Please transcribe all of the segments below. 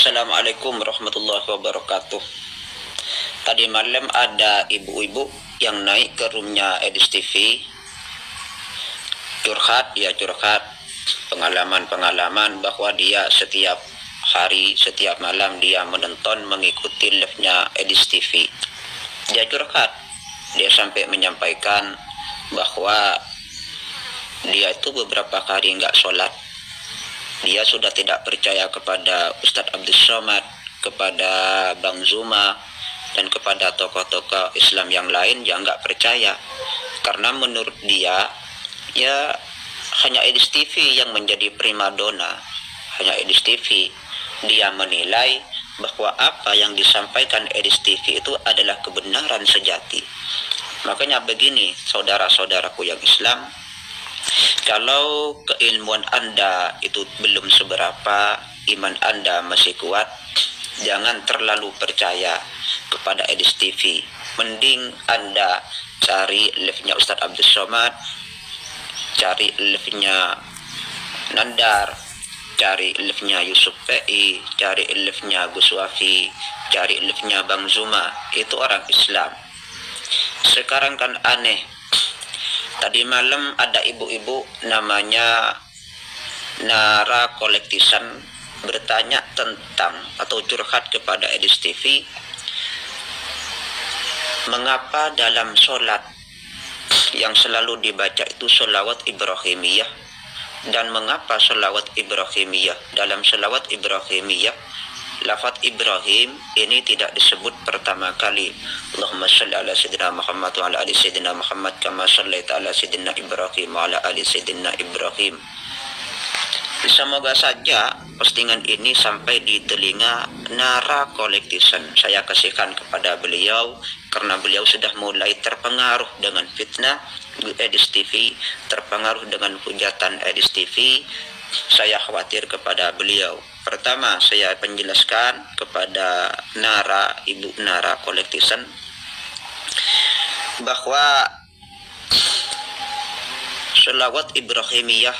Assalamualaikum warahmatullahi wabarakatuh. Tadi malam ada ibu-ibu yang naik ke roomnya Edis TV, curhat pengalaman-pengalaman bahwa dia setiap hari, setiap malam dia menonton, mengikuti live-nya Edis TV. Dia curhat, dia sampai menyampaikan bahwa dia itu beberapa hari nggak sholat. Dia sudah tidak percaya kepada Ustadz Abdul Somad, kepada Bang Zuma, dan kepada tokoh-tokoh Islam yang lain yang nggak percaya. Karena menurut dia, ya hanya Edis TV yang menjadi primadona, hanya Edis TV. Dia menilai bahwa apa yang disampaikan Edis TV itu adalah kebenaran sejati. Makanya begini, saudara-saudaraku yang Islam, kalau keilmuan Anda itu belum seberapa, iman Anda masih kuat, jangan terlalu percaya kepada Edis TV. Mending Anda cari live-nya Ustadz Abdul Somad, cari live-nya Nandar, cari live-nya Yusuf PI, cari live-nya Gus Wafi, cari live-nya Bang Zuma. Itu orang Islam. Sekarang kan aneh. Tadi malam ada ibu-ibu namanya Nara Kolektisan bertanya tentang atau curhat kepada Edis TV, mengapa dalam sholat yang selalu dibaca itu sholawat Ibrahimiyah, dan mengapa sholawat Ibrahimiyah, dalam sholawat Ibrahimiyah lafaz Ibrahim ini tidak disebut pertama kali. Allahumma shalli ala sayyidina Muhammad wa ala ali sayyidina Muhammad kama shallaita ala sayyidina Ibrahim wa ala ali sayyidina Ibrahim. Semoga saja postingan ini sampai di telinga Nara Kolektisan. Saya kasihkan kepada beliau karena beliau sudah mulai terpengaruh dengan fitnah Edis TV, terpengaruh dengan hujatan Edis TV. Saya khawatir kepada beliau. Pertama, saya penjelaskan kepada Nara, Ibu Nara Kolektisan, bahwa sholawat Ibrahimiyah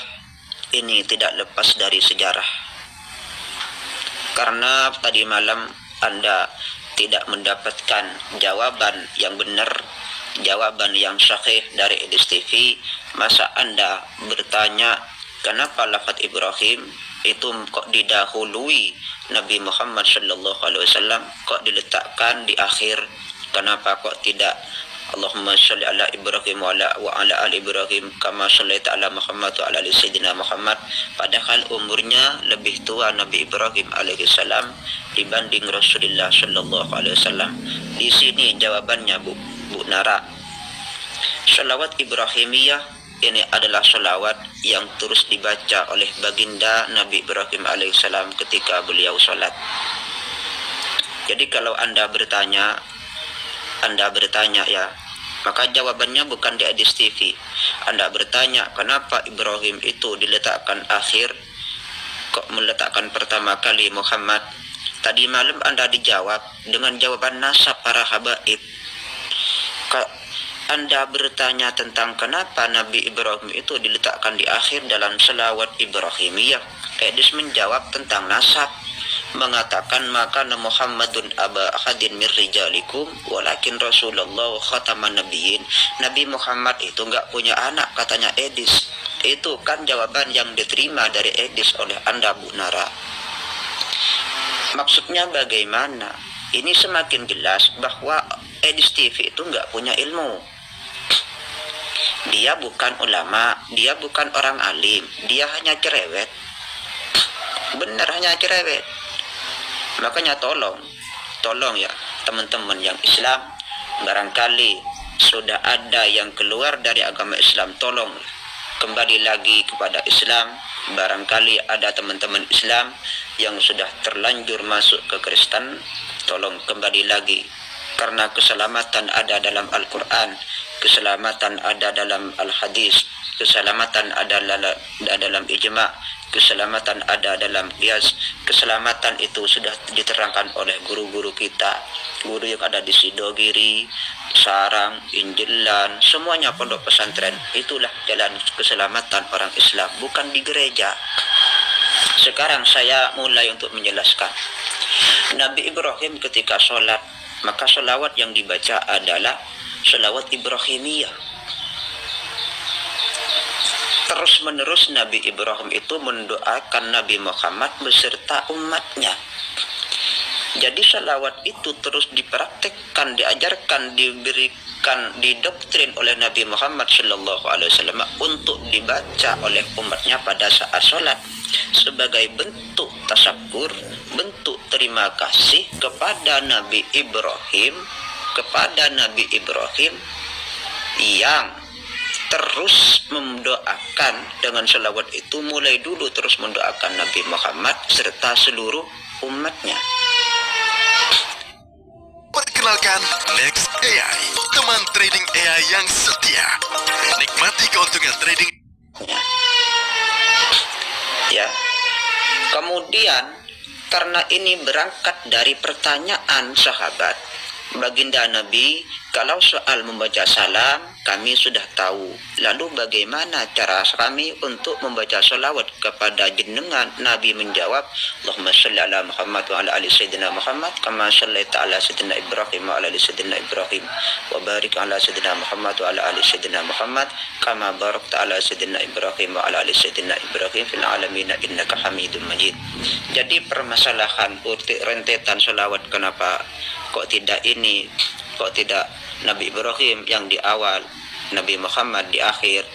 ini tidak lepas dari sejarah. Karena tadi malam Anda tidak mendapatkan jawaban yang benar, jawaban yang sahih dari Edis TV, masa Anda bertanya kenapa lafaz Ibrahim itu kok didahului Nabi Muhammad sallallahu alaihi wasallam, kok diletakkan di akhir? Kenapa kok tidak Allahumma sholli ala Ibrahim wa ala ali Ibrahim kama shallaita ala Muhammad wa ala ali sayyidina Muhammad? Padahal umurnya lebih tua Nabi Ibrahim alaihi salam dibanding Rasulullah sallallahu alaihi wasallam. Di sini jawabannya Bu Nara. Sholawat Ibrahimiyah ini adalah sholawat yang terus dibaca oleh baginda Nabi Ibrahim alaihissalam ketika beliau sholat. Jadi kalau Anda bertanya ya, maka jawabannya bukan di Edis TV. Anda bertanya kenapa Ibrahim itu diletakkan akhir, kok meletakkan pertama kali Muhammad? Tadi malam Anda dijawab dengan jawaban nasab para habaib. Anda bertanya tentang kenapa Nabi Ibrahim itu diletakkan di akhir dalam selawat Ibrahimiyah. Edis menjawab tentang nasab, mengatakan maka Muhammadun aba ahadin min rijalikum walakin Rasulullah khataman nabiyyin. Nabi Muhammad itu enggak punya anak, katanya Edis. Itu kan jawaban yang diterima dari Edis oleh Anda, Bu Nara. Maksudnya bagaimana? Ini semakin jelas bahwa Edis TV itu enggak punya ilmu. Dia bukan ulama, dia bukan orang alim, dia hanya cerewet. Benar, hanya cerewet. Makanya tolong ya teman-teman yang Islam, barangkali sudah ada yang keluar dari agama Islam, tolong kembali lagi kepada Islam. Barangkali ada teman-teman Islam yang sudah terlanjur masuk ke Kristen, tolong kembali lagi. Karena keselamatan ada dalam Al-Quran, keselamatan ada dalam Al-Hadis, keselamatan ada dalam ijma', keselamatan ada dalam qiyas. Keselamatan itu sudah diterangkan oleh guru-guru kita, guru yang ada di Sidogiri, Sarang, Injilan, semuanya pondok pesantren. Itulah jalan keselamatan orang Islam, bukan di gereja. Sekarang saya mulai untuk menjelaskan. Nabi Ibrahim ketika sholat, maka sholawat yang dibaca adalah sholawat Ibrahimiyah. Terus menerus Nabi Ibrahim itu mendoakan Nabi Muhammad beserta umatnya. Jadi sholawat itu terus dipraktekkan, diajarkan, diberikan, didoktrin oleh Nabi Muhammad SAW untuk dibaca oleh umatnya pada saat sholat sebagai bentuk tasyakur, bentuk terima kasih kepada Nabi Ibrahim, yang terus mendoakan dengan sholawat itu, mulai dulu terus mendoakan Nabi Muhammad serta seluruh umatnya. Perkenalkan Next AI, teman trading AI yang setia. Nikmati keuntungan trading. Ya. Kemudian karena ini berangkat dari pertanyaan sahabat, baginda Nabi, kalau soal membaca salam kami sudah tahu, lalu bagaimana cara kami untuk membaca sholawat kepada jenengan? Nabi menjawab, Allahumma sholli ala Muhammad wa ala ali sayyidina Muhammad kama shallaita ala sayyidina Ibrahim wa ala ali sayyidina Ibrahim wa barik ala sayyidina Muhammad wa ala ali sayyidina Muhammad kama barakta ala sayyidina Ibrahim wa ala ali sayyidina Ibrahim fil alamin innaka Hamidum Majid. Jadi permasalahan rentetan sholawat, kenapa kok tidak Nabi Ibrahim yang di awal, Nabi Muhammad di akhir,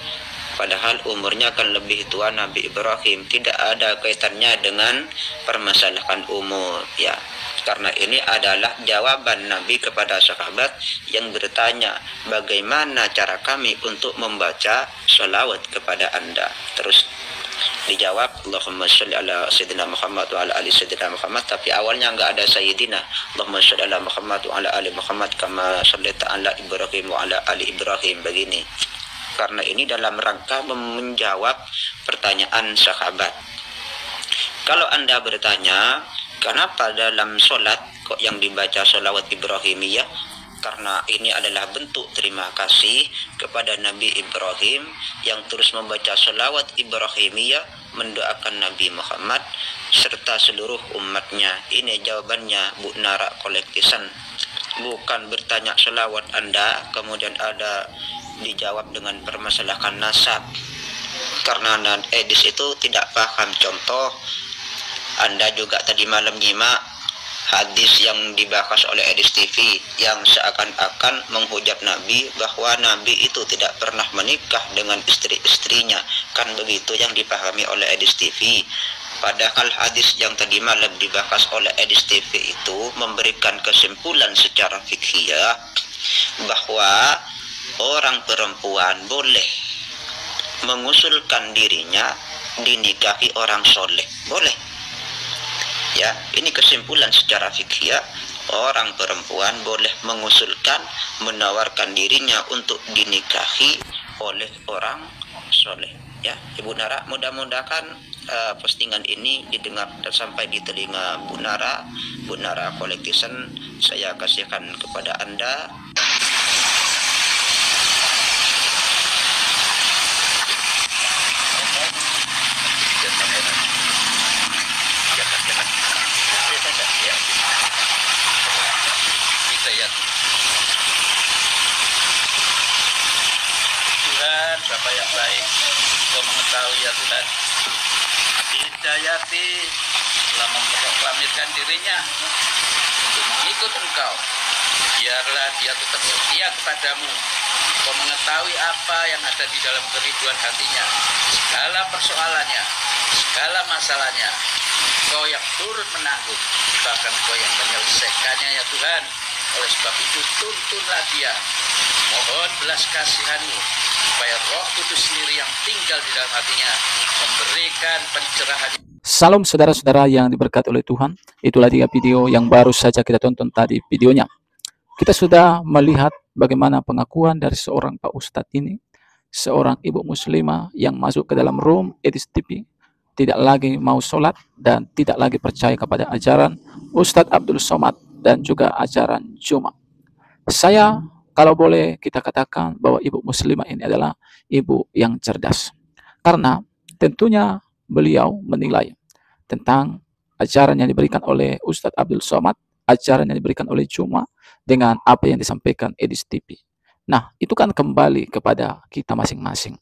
padahal umurnya kan lebih tua Nabi Ibrahim? Tidak ada kaitannya dengan permasalahan umur, ya. Karena ini adalah jawaban Nabi kepada sahabat yang bertanya, bagaimana cara kami untuk membaca sholawat kepada Anda? Terus dijawab, Allahumma sholli ala sayyidina Muhammad wa ala ali sayyidina Muhammad, tapi awalnya enggak ada sayyidina. Allahumma sholli ala Muhammad wa ala ali Muhammad kama shallaita ala Ibrahim wa ala ali Ibrahim, begini. Karena ini dalam rangka menjawab pertanyaan sahabat. Kalau Anda bertanya, kenapa dalam sholat kok yang dibaca sholawat Ibrahimiyah? Karena ini adalah bentuk terima kasih kepada Nabi Ibrahim yang terus membaca sholawat Ibrahimiyah, mendoakan Nabi Muhammad serta seluruh umatnya. Ini jawabannya, Bu Nara Kolektisan. Bukan bertanya sholawat Anda kemudian ada dijawab dengan permasalahan nasab. Karena Edis itu tidak paham. Contoh, Anda juga tadi malam nyimak hadis yang dibahas oleh Edis TV yang seakan-akan menghujat Nabi bahwa Nabi itu tidak pernah menikah dengan istri-istrinya. Kan begitu yang dipahami oleh Edis TV. Padahal hadis yang tadi malam dibahas oleh Edis TV itu memberikan kesimpulan secara fikih bahwa orang perempuan boleh mengusulkan dirinya dinikahi orang soleh. Boleh. Ya, ini kesimpulan secara fikih. Orang perempuan boleh mengusulkan, menawarkan dirinya untuk dinikahi oleh orang soleh. Ya, Ibu Nara, mudah-mudahan postingan ini didengar dan sampai di telinga Bu Nara Kolektisan. Saya kasihkan kepada Anda. Tuhan, Bapa yang baik, Kau mengetahui ya Tuhan, dihidayati telah memproklamirkan dirinya untuk mengikut Engkau. Biarlah dia tetap setia kepadamu. Kau mengetahui apa yang ada di dalam kerinduan hatinya, segala persoalannya, segala masalahnya. Kau yang turut menanggung, bahkan Kau yang menyelesaikannya ya Tuhan. Oleh sebab itu tuntunlah dia, mohon belas kasihan-Mu, supaya Roh Kudus sendiri yang tinggal di dalam hatinya memberikan pencerahan. Salam saudara-saudara yang diberkati oleh Tuhan. Itulah 3 video yang baru saja kita tonton tadi videonya. Kita sudah melihat bagaimana pengakuan dari seorang Pak Ustadz ini, seorang ibu muslimah yang masuk ke dalam room Edis TV, tidak lagi mau sholat dan tidak lagi percaya kepada ajaran Ustadz Abdul Somad dan juga ajaran Jumat. Saya, kalau boleh kita katakan bahwa ibu muslimah ini adalah ibu yang cerdas. Karena tentunya beliau menilai tentang ajaran yang diberikan oleh Ustadz Abdul Somad, ajaran yang diberikan oleh Juma, dengan apa yang disampaikan Edis TV. Nah, itu kan kembali kepada kita masing-masing.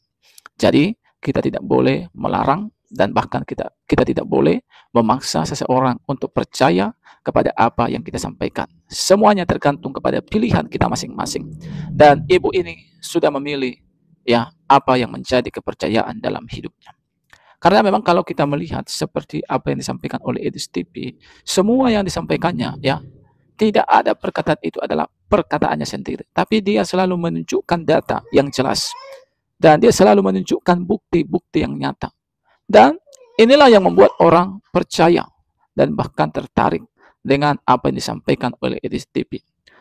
Jadi, kita tidak boleh melarang dan bahkan kita tidak boleh memaksa seseorang untuk percaya kepada apa yang kita sampaikan. Semuanya tergantung kepada pilihan kita masing-masing. Dan ibu ini sudah memilih ya apa yang menjadi kepercayaan dalam hidupnya. Karena memang kalau kita melihat seperti apa yang disampaikan oleh Edis TV, semua yang disampaikannya ya tidak ada perkataan itu adalah perkataannya sendiri, tapi dia selalu menunjukkan data yang jelas dan dia selalu menunjukkan bukti-bukti yang nyata. Dan inilah yang membuat orang percaya dan bahkan tertarik dengan apa yang disampaikan oleh Edis TV.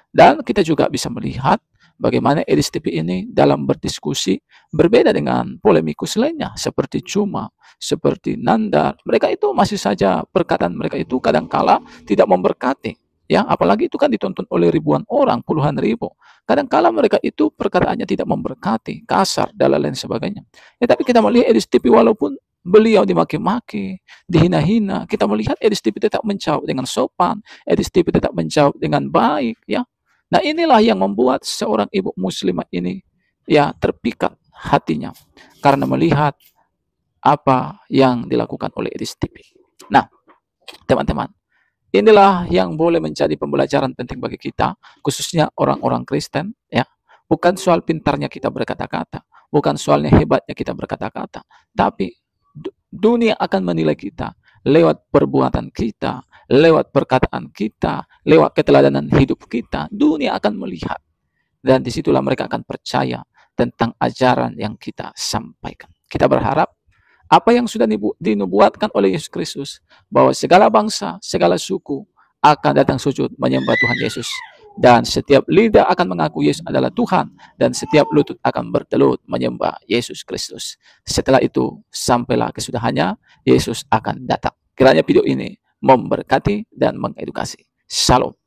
Dan kita juga bisa melihat bagaimana Edis TV ini dalam berdiskusi berbeda dengan polemikus lainnya seperti Juma, seperti Nandar. Mereka itu masih saja perkataan mereka itu kadangkala tidak memberkati. Ya, apalagi itu kan ditonton oleh ribuan orang, puluhan ribu. Kadangkala mereka itu perkataannya tidak memberkati, kasar dan lain sebagainya. Ya, tapi kita melihat Edis TV walaupun beliau dimaki-maki, dihina-hina, kita melihat Edis TV tetap menjawab dengan sopan, Edis TV tetap menjawab dengan baik, ya. Nah, inilah yang membuat seorang ibu muslimah ini ya terpikat hatinya karena melihat apa yang dilakukan oleh Edis TV. Nah, teman-teman, inilah yang boleh menjadi pembelajaran penting bagi kita, khususnya orang-orang Kristen, ya. Bukan soal pintarnya kita berkata-kata, bukan soalnya hebatnya kita berkata-kata, tapi dunia akan menilai kita lewat perbuatan kita, lewat perkataan kita, lewat keteladanan hidup kita. Dunia akan melihat, dan disitulah mereka akan percaya tentang ajaran yang kita sampaikan. Kita berharap apa yang sudah dinubuatkan oleh Yesus Kristus, bahwa segala bangsa, segala suku akan datang sujud menyembah Tuhan Yesus. Dan setiap lidah akan mengaku Yesus adalah Tuhan. Dan setiap lutut akan bertelut menyembah Yesus Kristus. Setelah itu, sampailah kesudahannya, Yesus akan datang. Kiranya video ini memberkati dan mengedukasi. Shalom.